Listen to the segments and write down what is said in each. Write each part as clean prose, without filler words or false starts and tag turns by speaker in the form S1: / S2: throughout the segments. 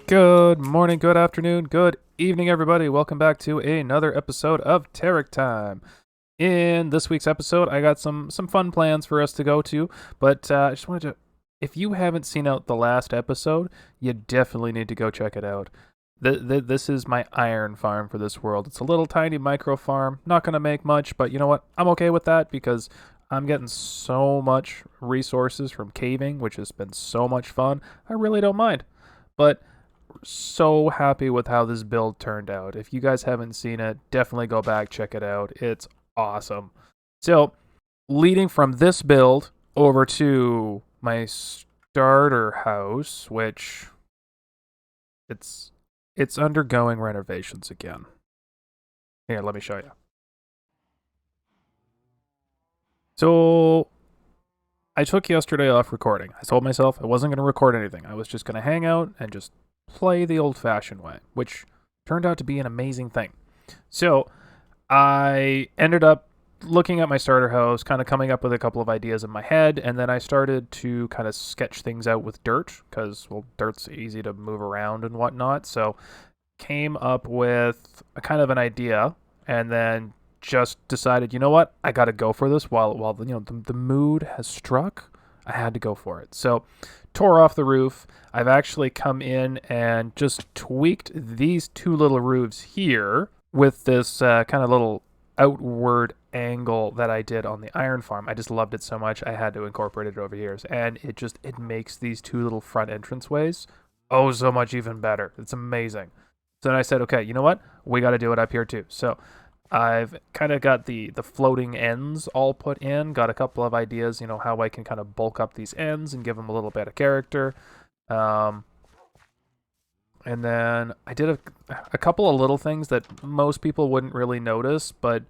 S1: Good morning, good afternoon, good evening, everybody. Welcome back to another episode of TerickTime. In this week's episode, I got some fun plans for us to go to, but I just wanted to, if you haven't seen out the last episode, you definitely need to go check it out. This is my iron farm for this world. It's a little tiny micro farm, not going to make much, but you know what? I'm okay with that because I'm getting so much resources from caving, which has been so much fun. I really don't mind. But so happy with how this build turned out. If you guys haven't seen it, definitely go back, check it out. It's awesome. So, leading from this build over to my starter house, which it's undergoing renovations again. Here, let me show you. So, I took yesterday off recording. I told myself I wasn't going to record anything. I was just going to hang out and just play the old-fashioned way, which turned out to be an amazing thing. So I ended up looking at my starter house, kind of coming up with a couple of ideas in my head, and then I started to kind of sketch things out with dirt, because, well, dirt's easy to move around and whatnot. So came up with a kind of an idea, and then just decided, you know what, I got to go for this while the mood has struck. I had to go for it. So tore off the roof. I've actually come in and just tweaked these two little roofs here with this kind of little outward angle that I did on the iron farm. I just loved it so much I had to incorporate it over here. And it makes these two little front entranceways oh so much even better. It's amazing. So then I said, okay, you know what? We got to do it up here too. So I've kind of got the floating ends all put in, got a couple of ideas, how I can kind of bulk up these ends and give them a little bit of character. And then I did a couple of little things that most people wouldn't really notice, but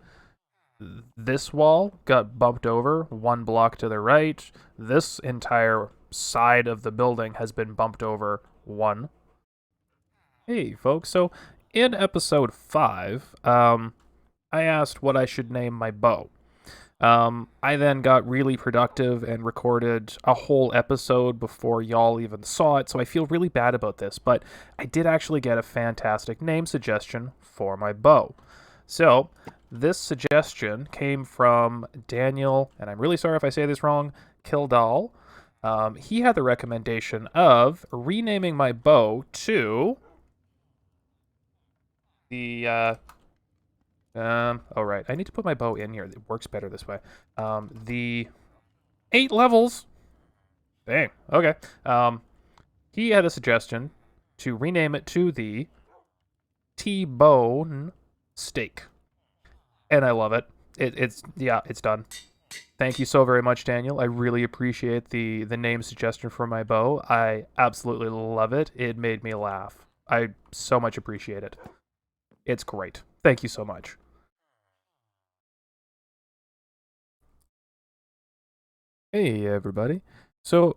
S1: this wall got bumped over one block to the right. This entire side of the building has been bumped over one. Hey, folks. So in episode 5, I asked what I should name my bow. I then got really productive and recorded a whole episode before y'all even saw it, so I feel really bad about this, but I did actually get a fantastic name suggestion for my bow. So, this suggestion came from Daniel, and I'm really sorry if I say this wrong, Kildall. He had the recommendation of renaming my bow to the oh right, I need to put my bow in here. It works better this way. The 8 levels. Dang. Okay. He had a suggestion to rename it to the T-bone steak, and I love it. It's done. Thank you so very much, Daniel. I really appreciate the name suggestion for my bow. I absolutely love it. It made me laugh. I so much appreciate it. It's great. Thank you so much. Hey everybody. So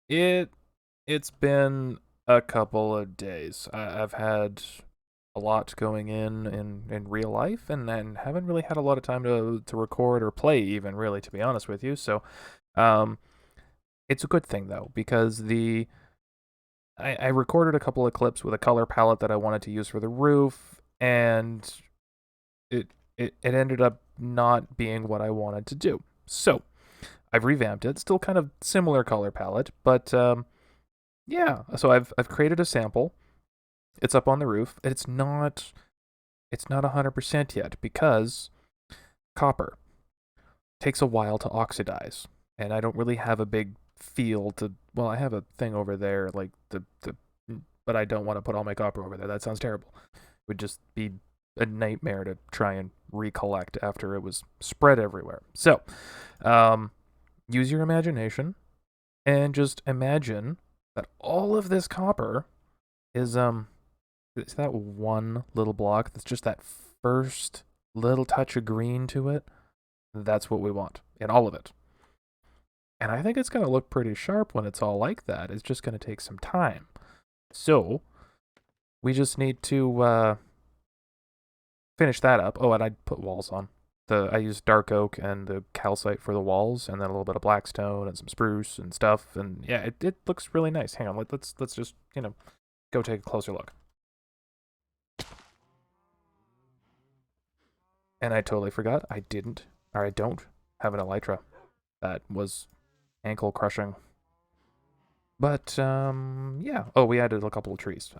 S1: it's been a couple of days. I've had a lot going in real life and then haven't really had a lot of time to record or play even really, to be honest with you. So um it's a good thing though, because I recorded a couple of clips with a color palette that I wanted to use for the roof, and it ended up not being what I wanted to do. So I've revamped it. Still kind of similar color palette, but yeah. So I've created a sample. It's up on the roof. It's not 100% yet because copper takes a while to oxidize, and I don't really have a big field to. Well, I have a thing over there, like but I don't want to put all my copper over there. That sounds terrible. It would just be a nightmare to try and recollect after it was spread everywhere. So, use your imagination and just imagine that all of this copper is it's that one little block that's just that first little touch of green to it. That's what we want in all of it. And I think it's going to look pretty sharp when it's all like that. It's just going to take some time. So we just need to finish that up. Oh, and I'd put walls on. I used dark oak and the calcite for the walls, and then a little bit of blackstone and some spruce and stuff. And yeah, it looks really nice. Hang on, let's just go take a closer look. And I totally forgot I don't have an elytra. That was ankle crushing. But, yeah. Oh, we added a couple of trees.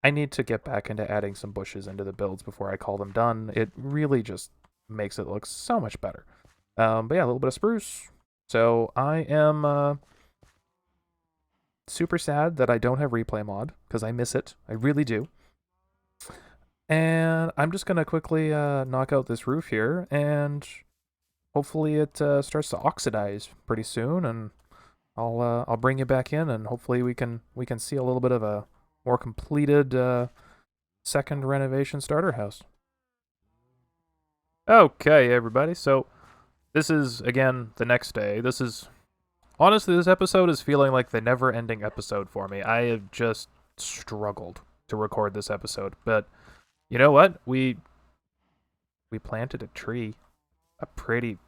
S1: I need to get back into adding some bushes into the builds before I call them done. It really just makes it look so much better. But yeah, a little bit of spruce. So I am super sad that I don't have replay mod, because I miss it. I really do. And I'm just going to quickly knock out this roof here, and hopefully it starts to oxidize pretty soon, and I'll bring you back in, and hopefully we can see a little bit of a more completed second renovation starter house. Okay, everybody. So this is again the next day. This is honestly, this episode is feeling like the never-ending episode for me. I have just struggled to record this episode, but you know what? We planted a tree, a pretty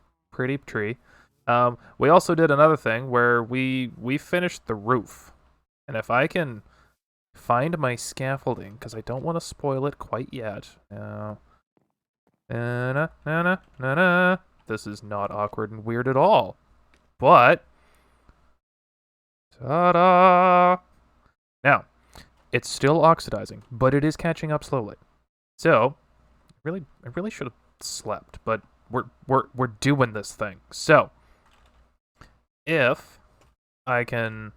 S1: tree. We also did another thing where we finished the roof, and if I can find my scaffolding, because I don't want to spoil it quite yet. This is not awkward and weird at all, but ta-da! Now, it's still oxidizing, but it is catching up slowly. So, I really should have slept, but we're doing this thing. So, if I can,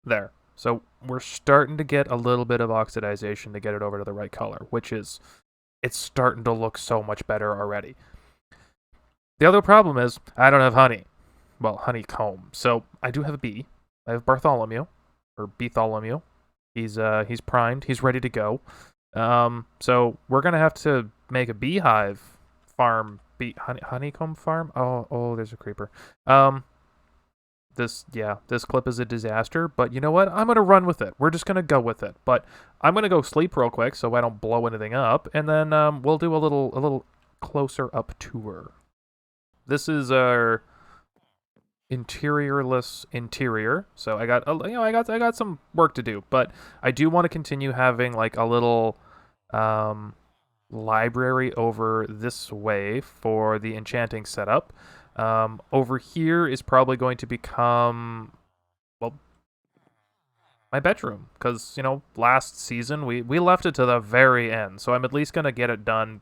S1: there. So we're starting to get a little bit of oxidization to get it over to the right color, which is, it's starting to look so much better already. The other problem is I don't have honey. Well, honeycomb. So I do have a bee. I have Bartholomew, or Bartholomew. He's primed. He's ready to go. So we're gonna have to make a beehive farm, honeycomb farm. Oh, there's a creeper. This clip is a disaster, but you know what? I'm gonna run with it. We're just gonna go with it. But I'm gonna go sleep real quick so I don't blow anything up, and then we'll do a little closer up tour. This is our interiorless interior. So I got some work to do, but I do want to continue having like a little library over this way for the enchanting setup. Over here is probably going to become, well, my bedroom, because, you know, last season we left it to the very end, so I'm at least going to get it done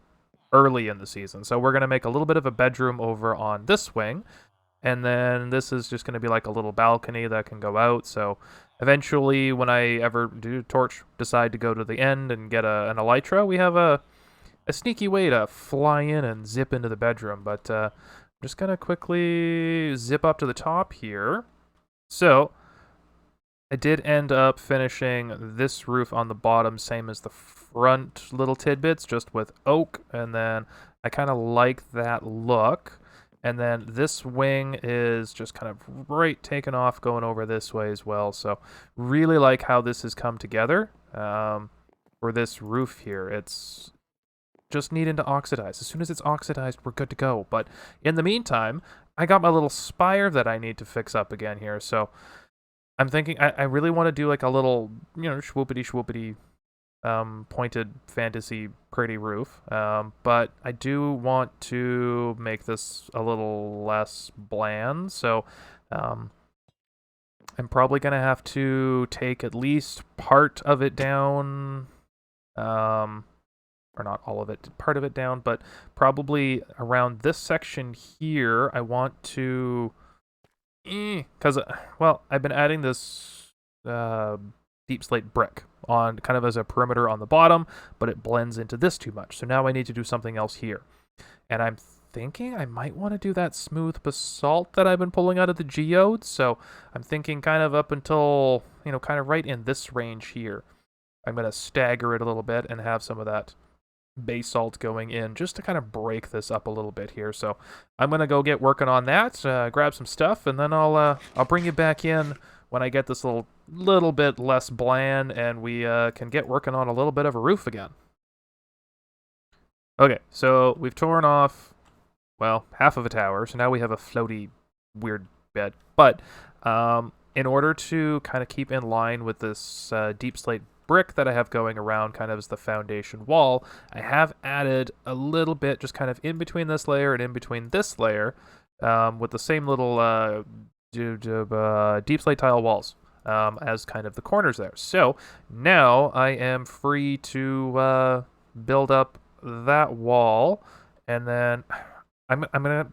S1: early in the season. So we're going to make a little bit of a bedroom over on this wing, and then this is just going to be like a little balcony that can go out. So eventually, when I ever decide to go to the end and get an elytra, we have a sneaky way to fly in and zip into the bedroom. But I'm just going to quickly zip up to the top here. So I did end up finishing this roof on the bottom, same as the front little tidbits, just with oak, and then I kind of like that look. And then this wing is just kind of right taken off going over this way as well. So really like how this has come together for this roof here. It's just needing to oxidize. As soon as it's oxidized, we're good to go. But in the meantime, I got my little spire that I need to fix up again here. So I'm thinking I really want to do like a little, you know, swoopity pointed fantasy pretty roof. But I do want to make this a little less bland. So I'm probably going to have to take at least part of it down. Or not all of it, part of it down, but probably around this section here, I want to, because, well, I've been adding this deep slate brick on kind of as a perimeter on the bottom, but it blends into this too much. So now I need to do something else here. And I'm thinking I might want to do that smooth basalt that I've been pulling out of the geodes. So I'm thinking kind of up until, you know, kind of right in this range here. I'm going to stagger it a little bit and have some of that basalt going in just to kind of break this up a little bit here. So I'm going to go get working on that, grab some stuff, and then I'll bring you back in when I get this little bit less bland and we can get working on a little bit of a roof again. Okay, so we've torn off, well, half of a tower, so now we have a floaty weird bed. But in order to kind of keep in line with this deep slate brick that I have going around kind of as the foundation wall, I have added a little bit just kind of in between this layer and in between this layer with the same little deep slate tile walls as kind of the corners there. So now I am free to build up that wall, and then I'm gonna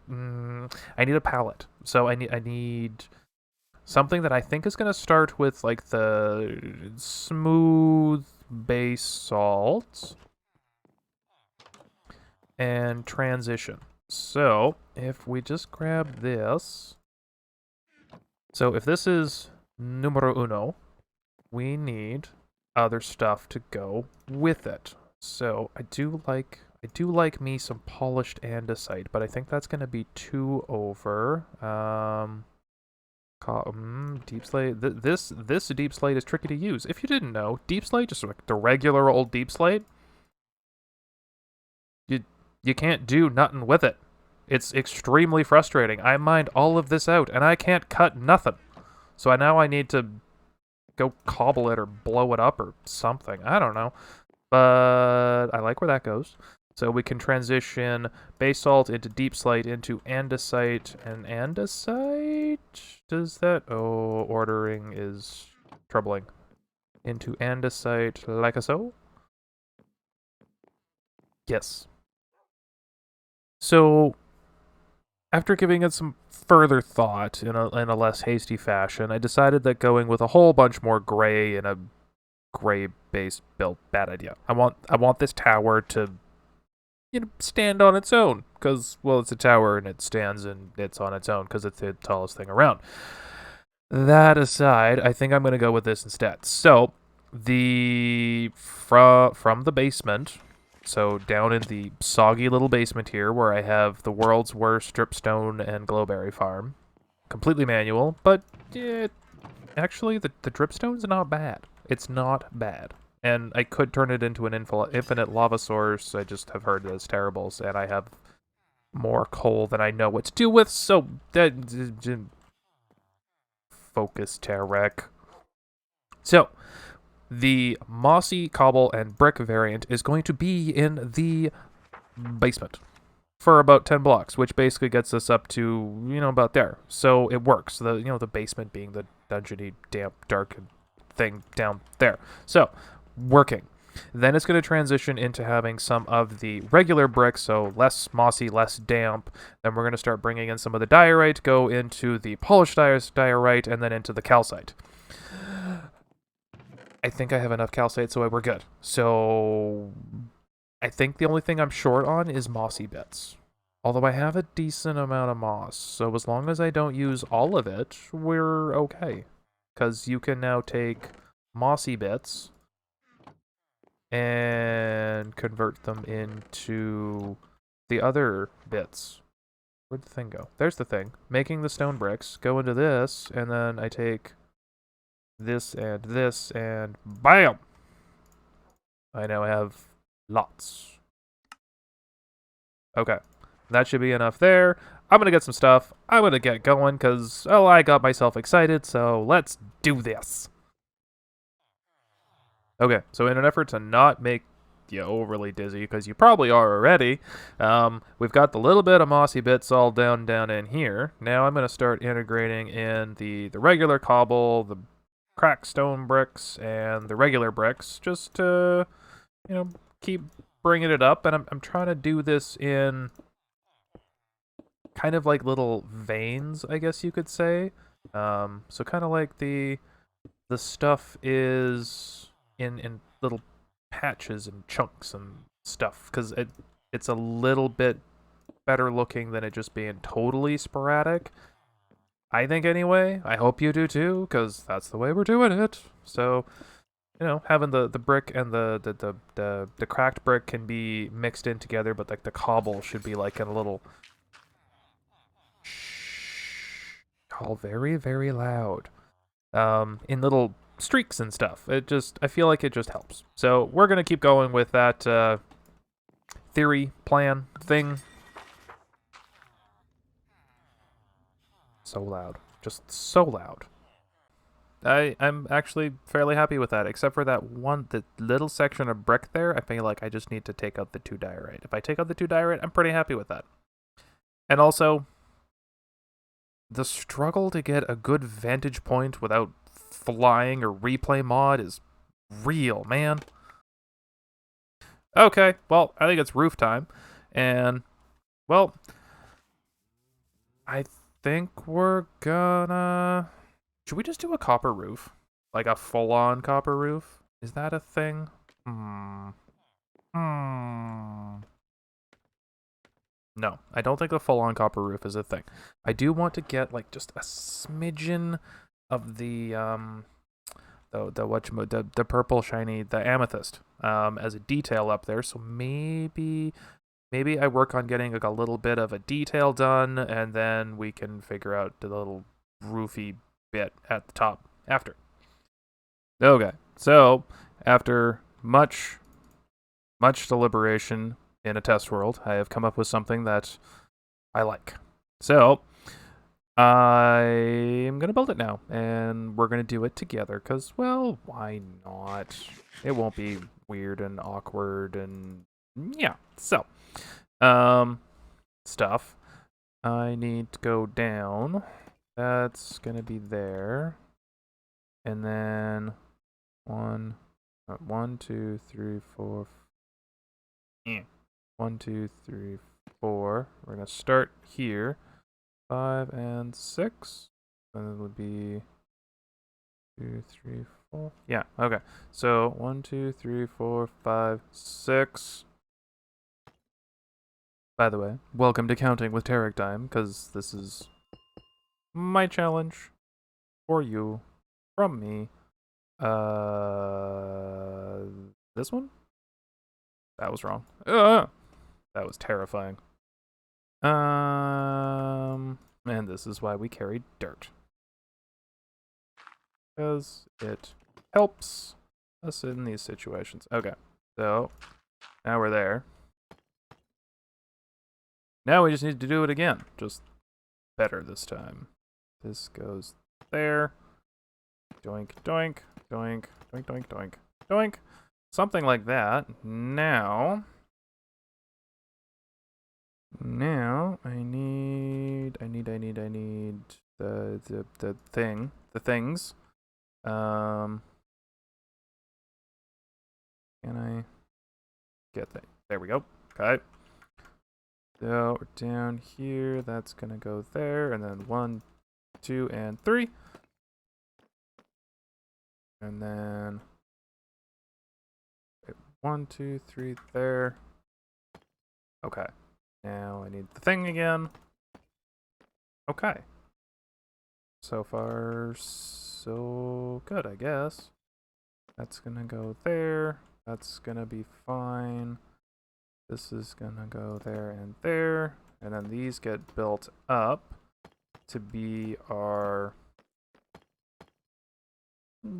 S1: I need a palette. So I need something that I think is gonna start with like the smooth basalt and transition. So if we just grab this, so if this is numero uno, we need other stuff to go with it. So I do like me some polished andesite, but I think that's going to be 2 over. Deep slate. This deep slate is tricky to use. If you didn't know, deep slate, just like the regular old deep slate, you can't do nothing with it. It's extremely frustrating. I mined all of this out, and I can't cut nothing. So now I need to go cobble it or blow it up or something. I don't know. But I like where that goes. So we can transition basalt into deep slate into andesite. And andesite? Does that? Oh, ordering is troubling. Into andesite like so? Yes. So after giving it some further thought in a less hasty fashion, I decided that going with a whole bunch more gray in a gray-based build, bad idea. I want this tower to, stand on its own, because, well, it's a tower and it stands and it's on its own because it's the tallest thing around. That aside, I think I'm going to go with this instead. So, from the basement, so down in the soggy little basement here, where I have the world's worst dripstone and glowberry farm, completely manual, but actually the dripstone's not bad. It's not bad. And I could turn it into an infinite lava source. I just have heard that it's terrible, and I have more coal than I know what to do with, so focus, Terek. So, the mossy cobble and brick variant is going to be in the basement for about 10 blocks, which basically gets us up to, about there. So it works. The basement being the dungeony, damp, dark thing down there. So, working. Then it's going to transition into having some of the regular brick, so less mossy, less damp. Then we're going to start bringing in some of the diorite, go into the polished diorite, and then into the calcite. I think I have enough calcite, so we're good. So I think the only thing I'm short on is mossy bits. Although I have a decent amount of moss, so as long as I don't use all of it, we're okay. Because you can now take mossy bits and convert them into the other bits. Where'd the thing go? There's the thing. Making the stone bricks, go into this, and then I take this, and BAM! I now have lots. Okay. That should be enough there. I'm gonna get some stuff. I'm gonna get going, because, I got myself excited, so let's do this. Okay, so in an effort to not make you overly dizzy, because you probably are already, we've got the little bit of mossy bits all down in here. Now I'm gonna start integrating in the regular cobble, the cracked stone bricks, and the regular bricks, just to, keep bringing it up. And I'm trying to do this in kind of like little veins, I guess you could say. So kind of like the stuff is in little patches and chunks and stuff, because it's a little bit better looking than it just being totally sporadic. I think anyway. I hope you do too, because that's the way we're doing it. So, having the brick and the cracked brick can be mixed in together, but like the cobble should be like in a little all very, very loud. In little streaks and stuff. I feel like it just helps. So we're gonna keep going with that theory, plan, thing. So loud. Just so loud. I'm actually fairly happy with that, except for the little section of brick there. I feel like I just need to take out the 2 diorite. If I take out the 2 diorite, I'm pretty happy with that. And also, the struggle to get a good vantage point without flying or replay mod is real, man. Okay, well, I think it's roof time. And, well, I think we're gonna... Should we just do a copper roof? Like a full-on copper roof? Is that a thing? No, I don't think a full-on copper roof is a thing. I do want to get like just a smidgen of the purple shiny, the amethyst as a detail up there. So maybe I work on getting like a little bit of a detail done, and then we can figure out the little roofy bit at the top after. Okay, so after much deliberation in a test world, I have come up with something that I like. So I'm gonna build it now, and we're gonna do it together, because, well, why not? It won't be weird and awkward, and yeah. So stuff. I need to go down. That's gonna be there. And then 1, 2, 3, 4. 1, 2, 3, 4. We're gonna start here. 5 and 6. And it would be 2, 3, 4. Yeah, okay. So 1, 2, 3, 4, 5, 6. By the way, welcome to counting with TerickTime, because this is my challenge for you from me. This one? That was wrong. That was terrifying. And this is why we carry dirt. Because it helps us in these situations. Okay, so now we're there. Now we just need to do it again, just better this time. This goes there. Doink, doink, doink, doink, doink, doink, doink. Something like that. Now I need the things. Can I get that? There we go. Okay. So we're down here. That's gonna go there, and then 1, 2, and 3, and then 1, 2, 3 there. Okay. Now I need the thing again. Okay. So far, so good, I guess. That's gonna go there. That's gonna be fine. This is gonna go there and there. And then these get built up to be our,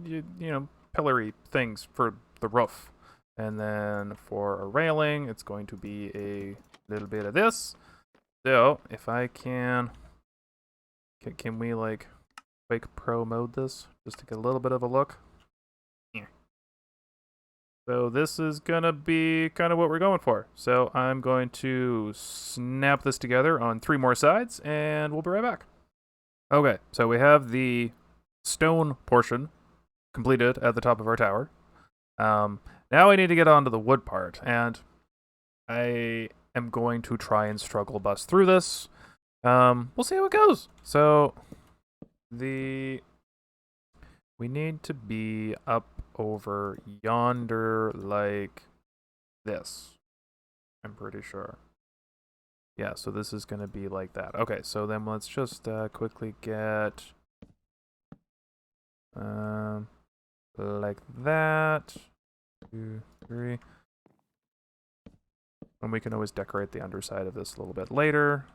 S1: you know, pillory things for the roof. And then for a railing, it's going to be a little bit of this. So if I can we like Quake Pro mode this just to get a little bit of a look? Yeah. So this is gonna be kind of what we're going for. So I'm going to snap this together on 3 more sides, and we'll be right back. Okay, so we have the stone portion completed at the top of our tower. Now we need to get onto the wood part, and I am going to try and struggle bust through this. We'll see how it goes. So we need to be up over yonder like this. I'm pretty sure. Yeah, so this is going to be like that. Okay, so then let's just quickly get like that. 2, 3. And we can always decorate the underside of this a little bit later.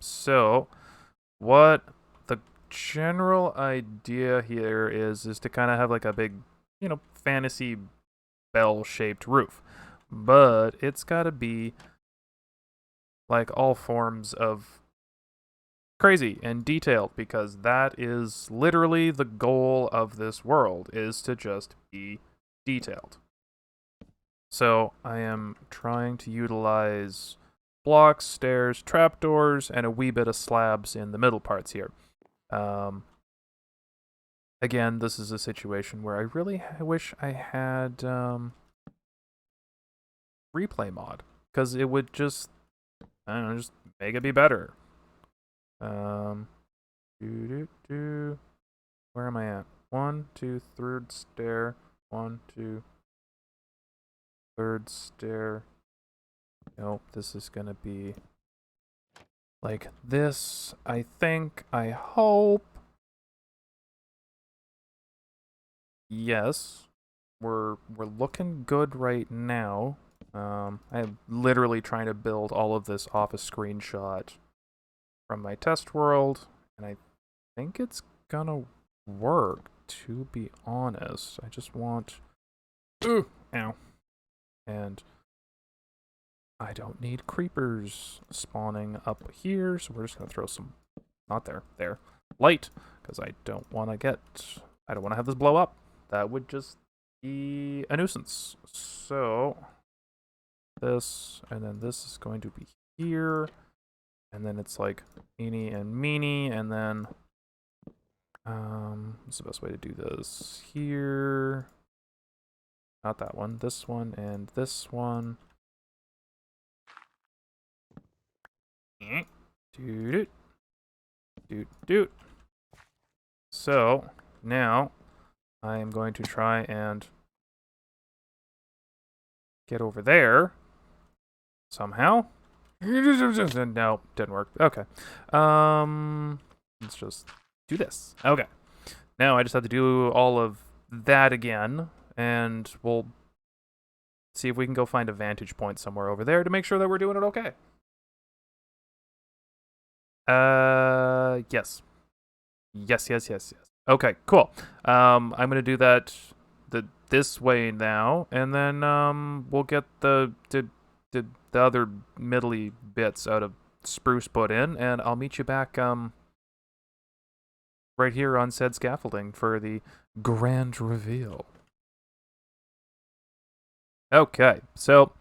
S1: So what the general idea here is to kind of have like a big, you know, fantasy bell-shaped roof. But it's got to be like all forms of crazy and detailed, because that is literally the goal of this world, is to just be detailed. So I am trying to utilize blocks, stairs, trapdoors, and a wee bit of slabs in the middle parts here. Again, this is a situation where I really wish I had replay mod, because it would just, I don't know, just make it be better. Where am I at? 1, 2, third stair. 1, 2, third stair. Nope, this is gonna be like this, I think, I hope. Yes, we're looking good right now. I'm literally trying to build all of this off a screenshot from my test world, and I think it's gonna work, to be honest. I just want... Ooh, ow. And I don't need creepers spawning up here, so we're just gonna throw some... Not there. There. Light, because I don't want to have this blow up. That would just be a nuisance. So this, and then this is going to be here, and then it's like eeny and meeny, and then what's the best way to do this? Here, not that one, this one, and this one. Doot doot doot. So now I am going to try and get over there somehow. No, didn't work. Okay. Let's just do this. Okay. Now I just have to do all of that again, and we'll see if we can go find a vantage point somewhere over there to make sure that we're doing it okay. Yes. Yes. Okay, cool. I'm gonna do that this way now, and then we'll get the other middly bits out of spruce put in, and I'll meet you back right here on said scaffolding for the grand reveal. Okay, so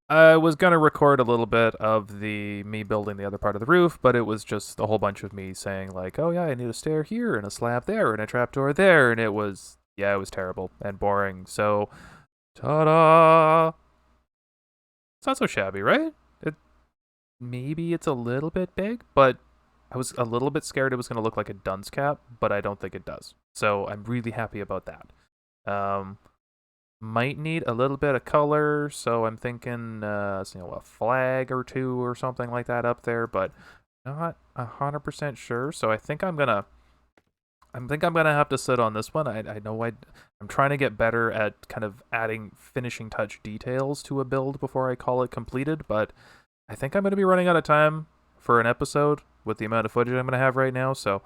S1: I was gonna record a little bit of me building the other part of the roof, but it was just a whole bunch of me saying like, oh yeah, I need a stair here and a slab there and a trapdoor there, and it was terrible and boring. So, ta-da! It's not so shabby, right? Maybe it's a little bit big, but I was a little bit scared it was gonna look like a dunce cap, but I don't think it does. So I'm really happy about that. Might need a little bit of color, so I'm thinking, a flag or two or something like that up there, but not 100% sure. So I think I'm gonna have to sit on this one. I know I'm trying to get better at kind of adding finishing touch details to a build before I call it completed, but I think I'm gonna be running out of time for an episode with the amount of footage I'm gonna have right now. So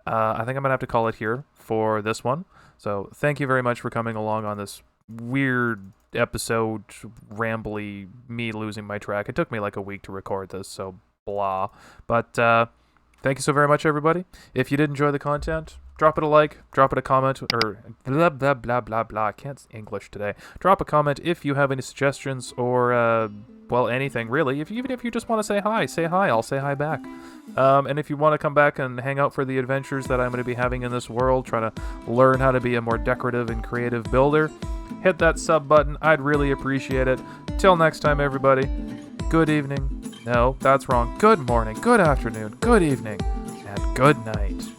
S1: I think I'm gonna have to call it here for this one. So thank you very much for coming along on this weird episode, rambly, me losing my track. It took me like a week to record this, so blah. But thank you so very much, everybody. If you did enjoy the content, drop it a like, drop it a comment, or blah blah blah blah blah. I can't English today. Drop a comment if you have any suggestions or well, anything really. Even if you just want to say hi, I'll say hi back. And if you want to come back and hang out for the adventures that I'm going to be having in this world, trying to learn how to be a more decorative and creative builder, hit that sub button. I'd really appreciate it. Till next time, everybody. Good evening. No, that's wrong. Good morning, good afternoon, good evening, and good night.